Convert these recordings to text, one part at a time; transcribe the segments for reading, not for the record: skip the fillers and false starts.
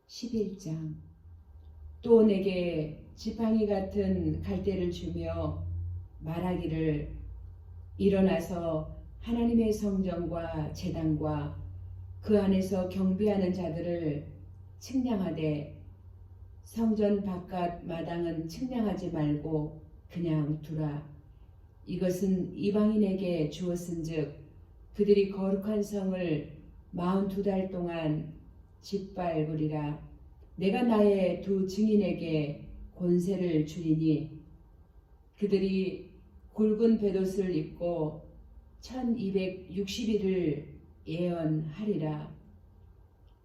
11장. 또 내게 지팡이 같은 갈대를 주며 말하기를, 일어나서 하나님의 성전과 제단과 그 안에서 경배하는 자들을 측량하되 성전 바깥 마당은 측량하지 말고 그냥 두라. 이것은 이방인에게 주었은즉 그들이 거룩한 성을 42달 동안 짓밟으리라. 내가 나의 두 증인에게 권세를 주리니 그들이 굵은 베옷을 입고 1260일을 예언하리라.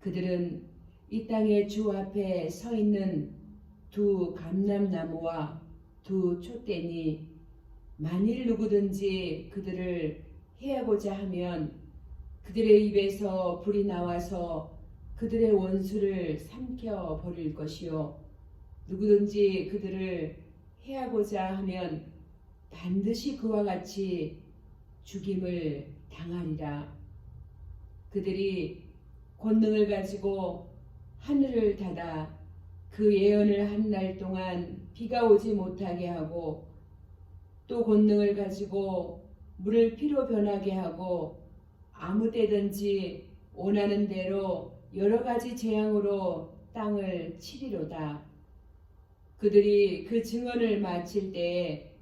그들은 이 땅의 주 앞에 서 있는 두 감람나무와 두 촛대니 만일 누구든지 그들을 해하고자 하면 그들의 입에서 불이 나와서 그들의 원수를 삼켜 버릴 것이요, 누구든지 그들을 해하고자 하면 반드시 그와 같이 죽임을 당하리라. 그들이 권능을 가지고 하늘을 닫아 그 예언을 한 날 동안 비가 오지 못하게 하고, 또 권능을 가지고 물을 피로 변하게 하고 아무 때든지 원하는 대로 여러 가지 재앙으로 땅을 치리로다. 그들이 그 증언을 마칠 때에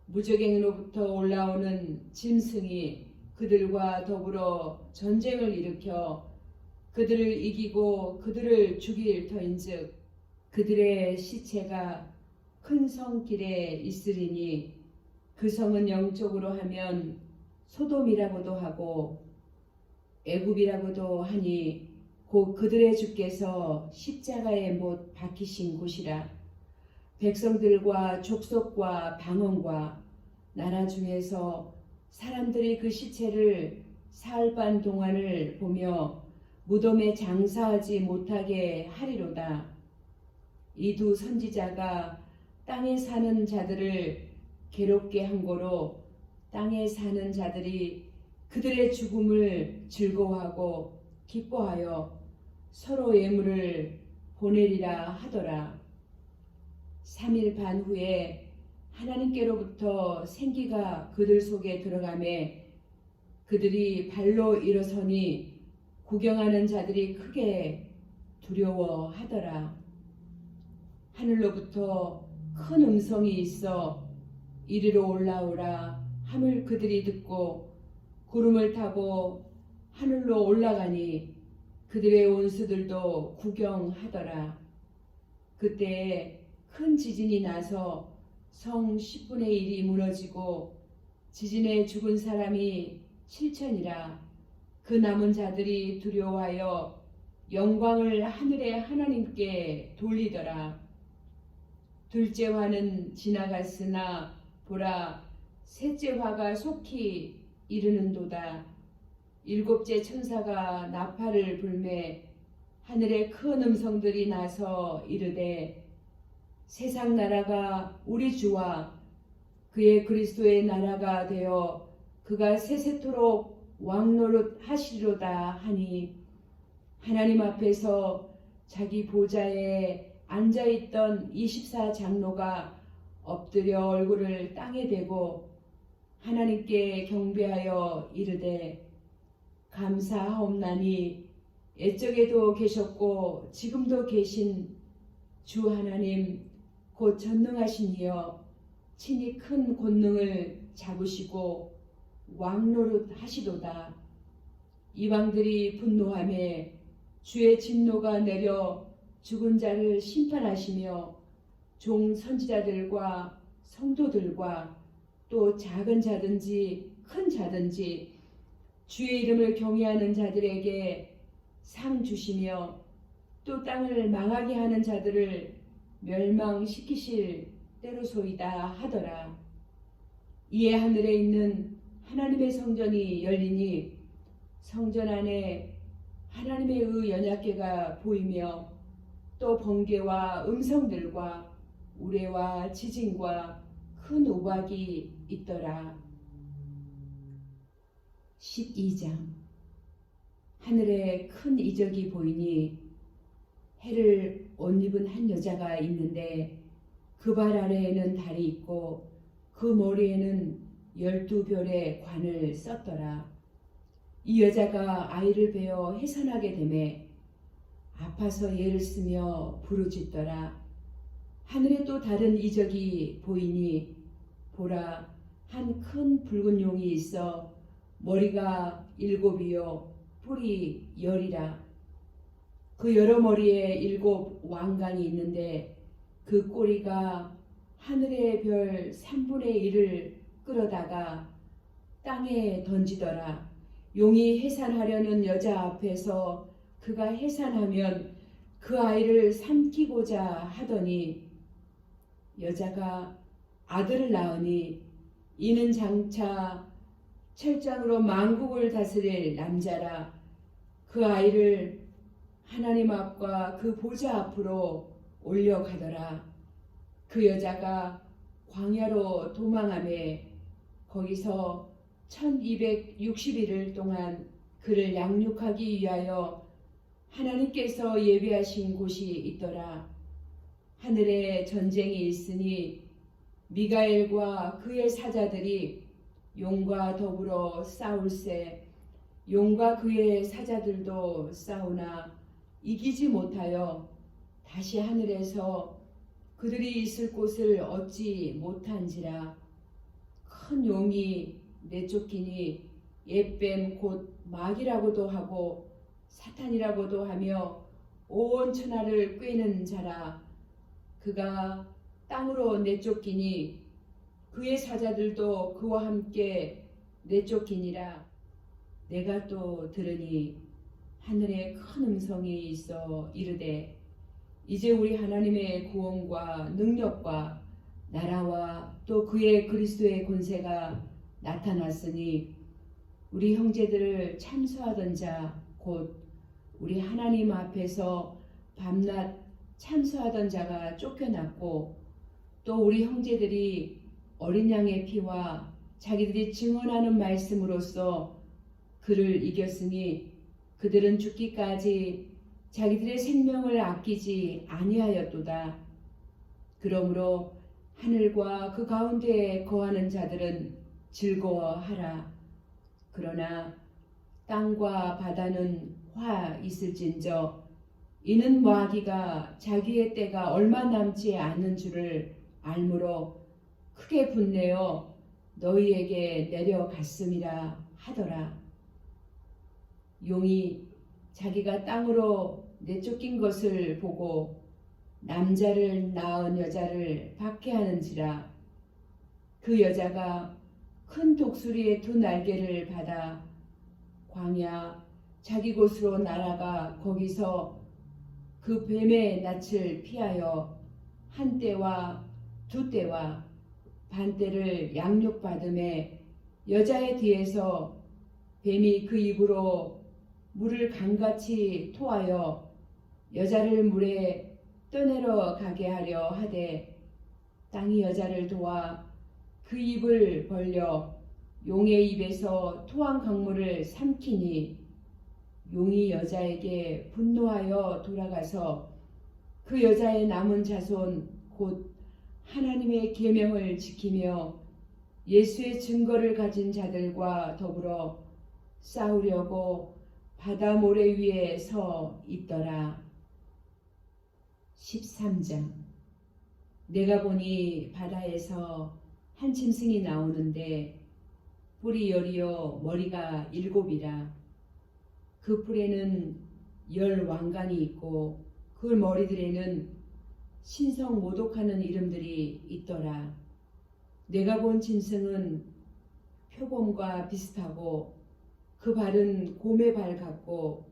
무적행으로부터 올라오는 짐승이 그들과 더불어 전쟁을 일으켜 그들을 이기고 그들을 죽일 터인즉 그들의 시체가 큰 성길에 있으리니 그 성은 영적으로 하면 소돔이라고도 하고 애굽이라고도 하니 곧 그들의 주께서 십자가에 못 박히신 곳이라. 백성들과 족속과 방언과 나라 중에서 사람들이 그 시체를 사흘 반 동안을 보며 무덤에 장사하지 못하게 하리로다. 이 두 선지자가 땅에 사는 자들을 괴롭게 한 고로 땅에 사는 자들이 그들의 죽음을 즐거워하고 기뻐하여 서로 예물을 보내리라 하더라. 3일 반 후에 하나님께로부터 생기가 그들 속에 들어가매 그들이 발로 일어서니 구경하는 자들이 크게 두려워하더라. 하늘로부터 큰 음성이 있어 이리로 올라오라 함을 그들이 듣고 구름을 타고 하늘로 올라가니 그들의 원수들도 구경하더라. 그때 큰 지진이 나서 성 10분의 1이 무너지고 지진에 죽은 사람이 7천이라. 그 남은 자들이 두려워하여 영광을 하늘의 하나님께 돌리더라. 둘째 화는 지나갔으나 보라, 셋째 화가 속히 이르는도다. 일곱째 천사가 나팔을 불매 하늘에 큰 음성들이 나서 이르되, 세상 나라가 우리 주와 그의 그리스도의 나라가 되어 그가 세세토록 왕노릇 하시리로다 하니, 하나님 앞에서 자기 보좌에 앉아있던 24장로가 엎드려 얼굴을 땅에 대고 하나님께 경배하여 이르되, 감사하옵나니 옛적에도 계셨고 지금도 계신 주 하나님 곧 전능하신 이여, 친히 큰 권능을 잡으시고 왕노릇 하시도다. 이방들이 분노하매 주의 진노가 내려 죽은 자를 심판하시며 종 선지자들과 성도들과 또 작은 자든지 큰 자든지 주의 이름을 경외하는 자들에게 상 주시며 또 땅을 망하게 하는 자들을 멸망시키실 때로소이다 하더라. 이에 하늘에 있는 하나님의 성전이 열리니 성전 안에 하나님의 의 연약궤가 보이며 또 번개와 음성들과 우레와 지진과 큰 우박이 있더라. 12장. 하늘에 큰 이적이 보이니 해를 옷 입은 한 여자가 있는데 그 발 아래에는 달이 있고 그 머리에는 12별의 관을 썼더라. 이 여자가 아이를 베어 해산하게 되매 아파서 애를 쓰며 부르짖더라. 하늘에 또 다른 이적이 보이니 보라, 한 큰 붉은 용이 있어 머리가 7이요 뿔이 10이라. 그 여러 머리에 7 왕관이 있는데 그 꼬리가 하늘의 별 3분의 1을 끌어다가 땅에 던지더라. 용이 해산하려는 여자 앞에서 그가 해산하면 그 아이를 삼키고자 하더니 여자가 아들을 낳으니 이는 장차 철장으로 만국을 다스릴 남자라. 그 아이를 하나님 앞과 그 보좌 앞으로 올려가더라. 그 여자가 광야로 도망하매 거기서 1260일을 동안 그를 양육하기 위하여 하나님께서 예비하신 곳이 있더라. 하늘에 전쟁이 있으니 미가엘과 그의 사자들이 용과 더불어 싸울세. 용과 그의 사자들도 싸우나 이기지 못하여 다시 하늘에서 그들이 있을 곳을 얻지 못한지라. 큰 용이 내쫓기니 옛뱀 곧 마귀라고도 하고 사탄이라고도 하며 온 천하를 꿰는 자라. 그가 땅으로 내쫓기니 그의 사자들도 그와 함께 내쫓기니라. 내가 또 들으니 하늘에 큰 음성이 있어 이르되 이제 우리 하나님의 구원과 능력과 나라와 또 그의 그리스도의 권세가 나타났으니 우리 형제들을 참수하던 자 곧 우리 하나님 앞에서 밤낮 참수하던 자가 쫓겨났고 또 우리 형제들이 어린 양의 피와 자기들이 증언하는 말씀으로써 그를 이겼으니 그들은 죽기까지 자기들의 생명을 아끼지 아니하였도다. 그러므로 하늘과 그 가운데에 거하는 자들은 즐거워하라. 그러나 땅과 바다는 화 있을진저 이는 마귀가 자기의 때가 얼마 남지 않는 줄을 알므로 크게 분내어 너희에게 내려갔음이라 하더라. 용이 자기가 땅으로 내쫓긴 것을 보고 남자를 낳은 여자를 박해하는지라. 그 여자가 큰 독수리의 2 날개를 받아 광야 자기 곳으로 날아가 거기서 그 뱀의 낯을 피하여 한 때와 2 때와 반 때를 양육받음에 여자의 뒤에서 뱀이 그 입으로 물을 강같이 토하여 여자를 물에 떠내려 가게 하려 하되 땅이 여자를 도와 그 입을 벌려 용의 입에서 토한 강물을 삼키니 용이 여자에게 분노하여 돌아가서 그 여자의 남은 자손 곧 하나님의 계명을 지키며 예수의 증거를 가진 자들과 더불어 싸우려고 바다 모래 위에 서 있더라. 13장. 내가 보니 바다에서 한 짐승이 나오는데 뿔이 10이요 머리가 7이라. 그 뿔에는 10 왕관이 있고 그 머리들에는 신성 모독하는 이름들이 있더라. 내가 본 짐승은 표범과 비슷하고 그 발은 곰의 발 같고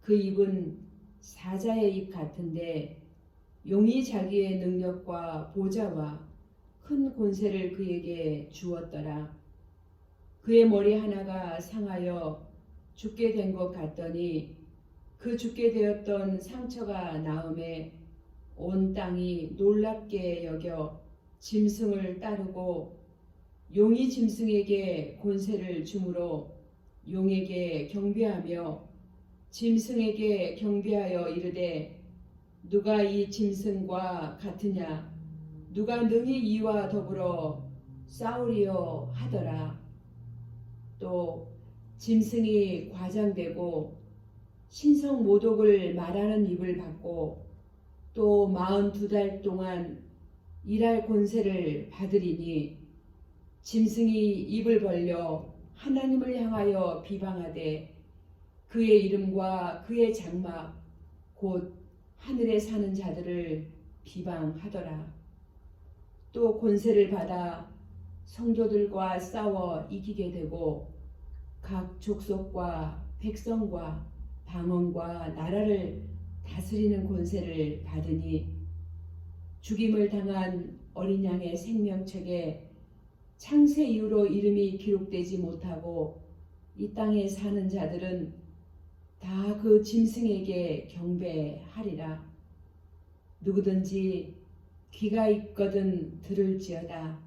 그 입은 사자의 입 같은데 용이 자기의 능력과 보좌와 큰 권세를 그에게 주었더라. 그의 머리 하나가 상하여 죽게 된 것 같더니 그 죽게 되었던 상처가 나음에 온 땅이 놀랍게 여겨 짐승을 따르고 용이 짐승에게 권세를 주므로 용에게 경배하며 짐승에게 경배하여 이르되 누가 이 짐승과 같으냐? 누가 능히 이와 더불어 싸우리요 하더라. 또 짐승이 과장되고 신성 모독을 말하는 입을 받고 또 42달 동안 일할 권세를 받으리니 짐승이 입을 벌려 하나님을 향하여 비방하되 그의 이름과 그의 장막 곧 하늘에 사는 자들을 비방하더라. 또 권세를 받아 성도들과 싸워 이기게 되고 각 족속과 백성과 방언과 나라를 다스리는 권세를 받으니 죽임을 당한 어린 양의 생명책에 창세 이후로 이름이 기록되지 못하고 이 땅에 사는 자들은 다 그 짐승에게 경배하리라. 누구든지 귀가 있거든 들을지어다.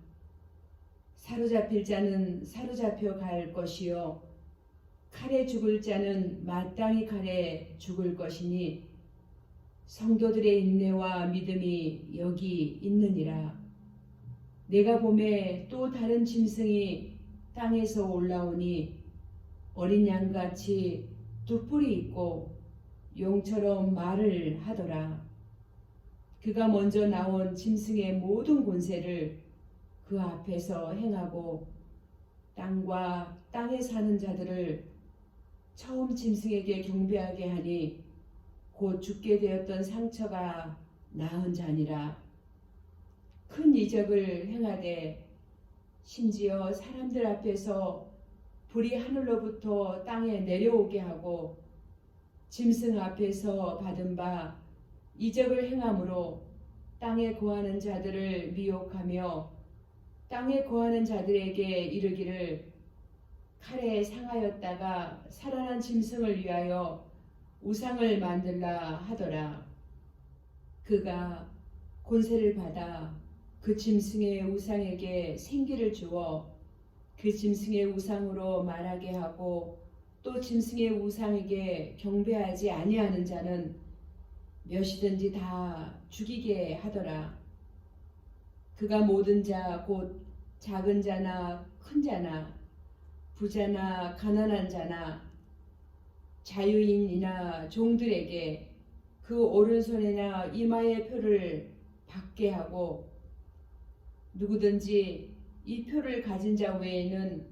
사로잡힐 자는 사로잡혀 갈 것이요 칼에 죽을 자는 마땅히 칼에 죽을 것이니 성도들의 인내와 믿음이 여기 있느니라. 내가 보매 또 다른 짐승이 땅에서 올라오니 어린 양같이 두 뿔이 있고 용처럼 말을 하더라. 그가 먼저 나온 짐승의 모든 권세를 그 앞에서 행하고 땅과 땅에 사는 자들을 처음 짐승에게 경배하게 하니 곧 죽게 되었던 상처가 나은 자니라. 큰 이적을 행하되 심지어 사람들 앞에서 불이 하늘로부터 땅에 내려오게 하고 짐승 앞에서 받은 바 이적을 행함으로 땅에 거하는 자들을 미혹하며 땅에 거하는 자들에게 이르기를 칼에 상하였다가 살아난 짐승을 위하여 우상을 만들라 하더라. 그가 권세를 받아 그 짐승의 우상에게 생기를 주어 그 짐승의 우상으로 말하게 하고 또 짐승의 우상에게 경배하지 아니하는 자는 몇이든지 다 죽이게 하더라. 그가 모든 자 곧 작은 자나 큰 자나 부자나 가난한 자나 자유인이나 종들에게 그 오른손이나 이마의 표를 받게 하고 누구든지 이 표를 가진 자 외에는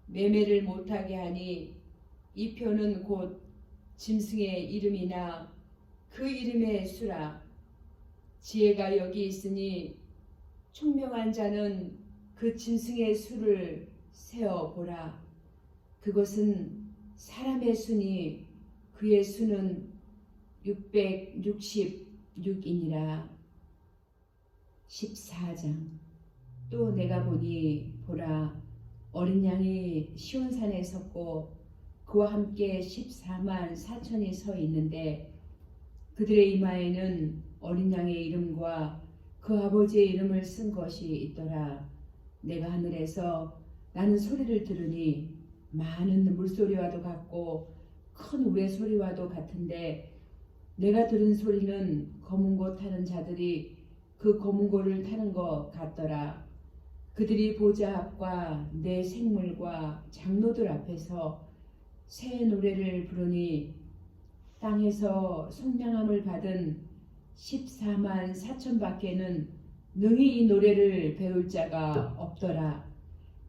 매매를 못하게 하니 이 표는 곧 짐승의 이름이나 그 이름의 수라. 지혜가 여기 있으니 총명한 자는 그 짐승의 수를 세어보라. 그것은 사람의 수니 그의 수는 666이니라. 14장. 또 내가 보니 보라 어린 양이 시온산에 섰고 그와 함께 14만 4천이 서 있는데 그들의 이마에는 어린 양의 이름과 그 아버지의 이름을 쓴 것이 있더라. 내가 하늘에서 나는 소리를 들으니 많은 물소리와도 같고 큰 우레소리와도 같은데 내가 들은 소리는 검은 고 타는 자들이 그 검은 고를 타는 것 같더라. 그들이 보좌 앞과 내 생물과 장로들 앞에서 새 노래를 부르니 땅에서 속량함을 받은 14만 4천 밖에는 능히 이 노래를 배울 자가 없더라.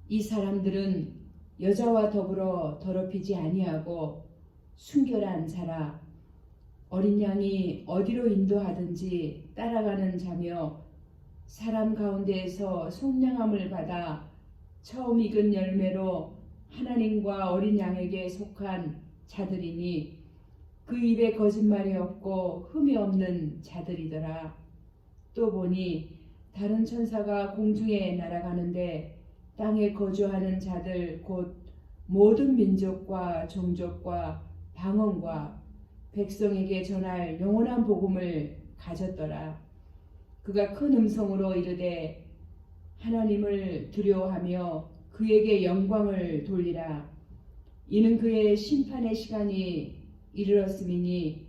이 사람들은 여자와 더불어 더럽히지 아니하고 순결한 자라. 어린 양이 어디로 인도하든지 따라가는 자며 사람 가운데에서 속량함을 받아 처음 익은 열매로 하나님과 어린 양에게 속한 자들이니 그 입에 거짓말이 없고 흠이 없는 자들이더라. 또 보니 다른 천사가 공중에 날아가는데 땅에 거주하는 자들 곧 모든 민족과 종족과 방언과 백성에게 전할 영원한 복음을 가졌더라. 그가 큰 음성으로 이르되 하나님을 두려워하며 그에게 영광을 돌리라. 이는 그의 심판의 시간이 이르렀음이니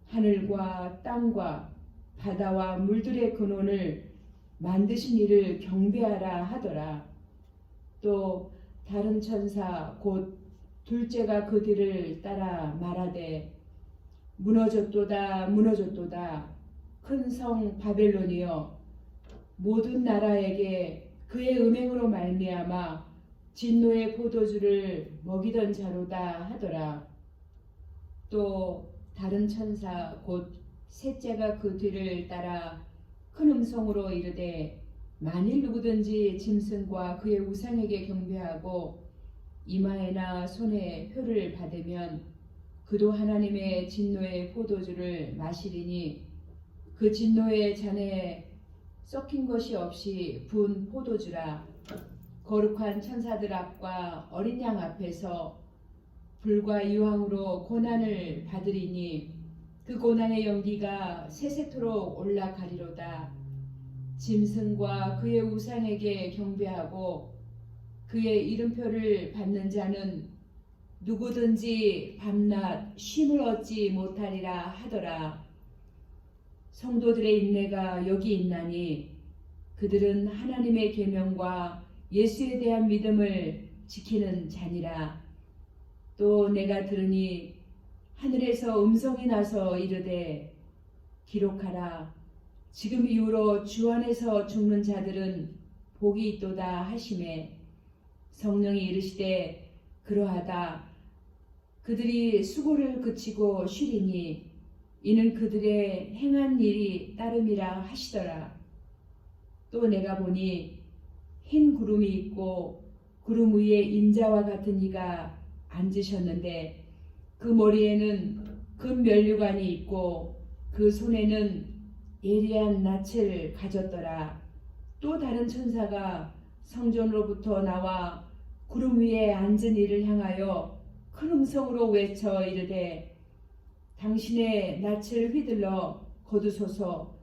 하늘과 땅과 바다와 물들의 근원을 만드신 이를 경배하라 하더라. 또 다른 천사 곧 둘째가 그 뒤를 따라 말하되 무너졌도다 무너졌도다 큰 성 바벨론이여 모든 나라에게 그의 음행으로 말미암아 진노의 포도주를 먹이던 자로다 하더라. 또 다른 천사 곧 셋째가 그 뒤를 따라 큰 음성으로 이르되 만일 누구든지 짐승과 그의 우상에게 경배하고 이마에나 손에 표를 받으면 그도 하나님의 진노의 포도주를 마시리니 그 진노의 잔에 섞인 것이 없이 부은 포도주라. 거룩한 천사들 앞과 어린 양 앞에서 불과 유황으로 고난을 받으리니 그 고난의 연기가 세세토록 올라가리로다. 짐승과 그의 우상에게 경배하고 그의 이름표를 받는 자는 누구든지 밤낮 쉼을 얻지 못하리라 하더라. 성도들의 인내가 여기 있나니 그들은 하나님의 계명과 예수에 대한 믿음을 지키는 자니라. 또 내가 들으니 하늘에서 음성이 나서 이르되 기록하라. 지금 이후로 주 안에서 죽는 자들은 복이 있도다 하시매 성령이 이르시되 그러하다. 그들이 수고를 그치고 쉬리니 이는 그들의 행한 일이 따름이라 하시더라. 또 내가 보니 흰 구름이 있고 구름 위에 인자와 같은 이가 앉으셨는데 그 머리에는 금 면류관이 있고 그 손에는 예리한 낯을 가졌더라. 또 다른 천사가 성전으로부터 나와 구름 위에 앉은 이를 향하여 큰 음성으로 외쳐 이르되 당신의 낯을 휘둘러 거두소서.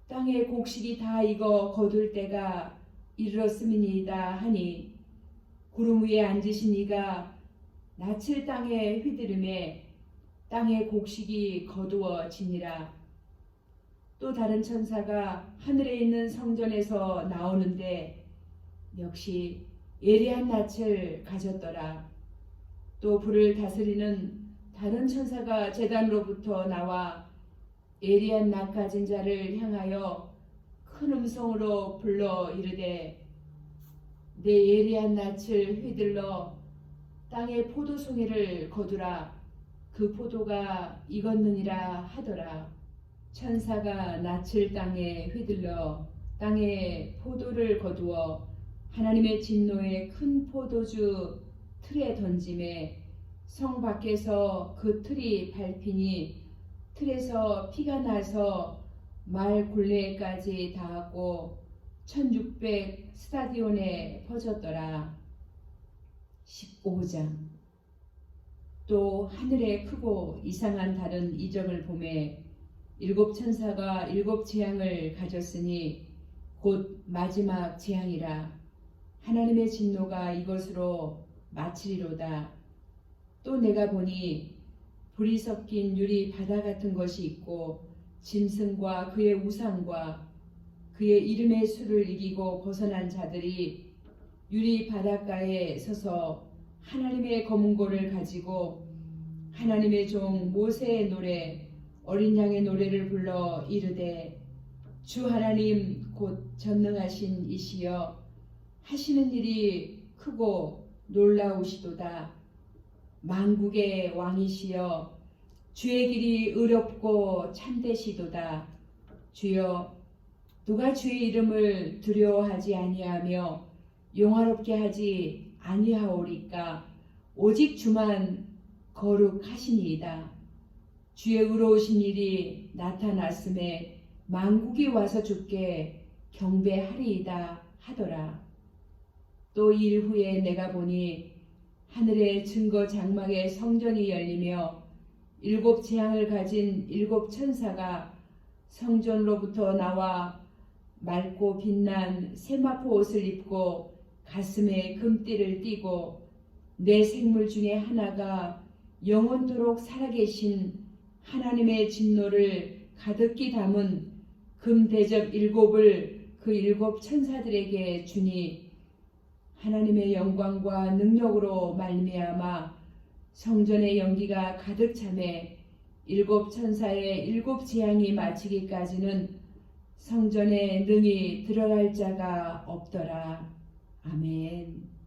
땅의 곡식이 다 익어 거둘 때가 이르렀음이니이다 하니 구름 위에 앉으신 이가 낯을 땅에 휘두르매 땅의 곡식이 거두어지니라. 또 다른 천사가 하늘에 있는 성전에서 나오는데 역시 예리한 낯을 가졌더라. 또 불을 다스리는 다른 천사가 제단으로부터 나와 예리한 낯 가진 자를 향하여 큰 음성으로 불러 이르되 내 예리한 낯을 휘둘러 땅의 포도송이를 거두라. 그 포도가 익었느니라 하더라. 천사가 낯을 땅에 휘둘러 땅에 포도를 거두어 하나님의 진노의 큰 포도주 틀에 던짐에 성 밖에서 그 틀이 밟히니 틀에서 피가 나서 말 굴레까지 닿았고 1600 스타디온에 퍼졌더라. 15장. 또 하늘에 크고 이상한 다른 이적을 보매 일곱 천사가 일곱 재앙을 가졌으니 곧 마지막 재앙이라. 하나님의 진노가 이것으로 마치리로다. 또 내가 보니 불이 섞인 유리 바다 같은 것이 있고 짐승과 그의 우상과 그의 이름의 수를 이기고 벗어난 자들이 유리 바닷가에 서서 하나님의 검은고를 가지고 하나님의 종 모세의 노래 어린 양의 노래를 불러 이르되 주 하나님 곧 전능하신 이시여 하시는 일이 크고 놀라우시도다. 만국의 왕이시여 주의 길이 의롭고 참되시도다. 주여 누가 주의 이름을 두려워하지 아니하며 용화롭게 하지 아니하오리까. 오직 주만 거룩하시니이다. 주의 의로우신 일이 나타났음에 만국이 와서 주께 경배하리이다 하더라. 또 일 후에 내가 보니 하늘의 증거 장막의 성전이 열리며 일곱 재앙을 가진 일곱 천사가 성전으로부터 나와 맑고 빛난 세마포 옷을 입고 가슴에 금띠를 띠고 네 생물 중에 하나가 영원토록 살아계신 하나님의 진노를 가득히 담은 금 대접 7을 그 7 천사들에게 주니 하나님의 영광과 능력으로 말미암아 성전의 연기가 가득 차매 7 천사의 7 재앙이 마치기까지는 성전에 능히 들어갈 자가 없더라. 아멘.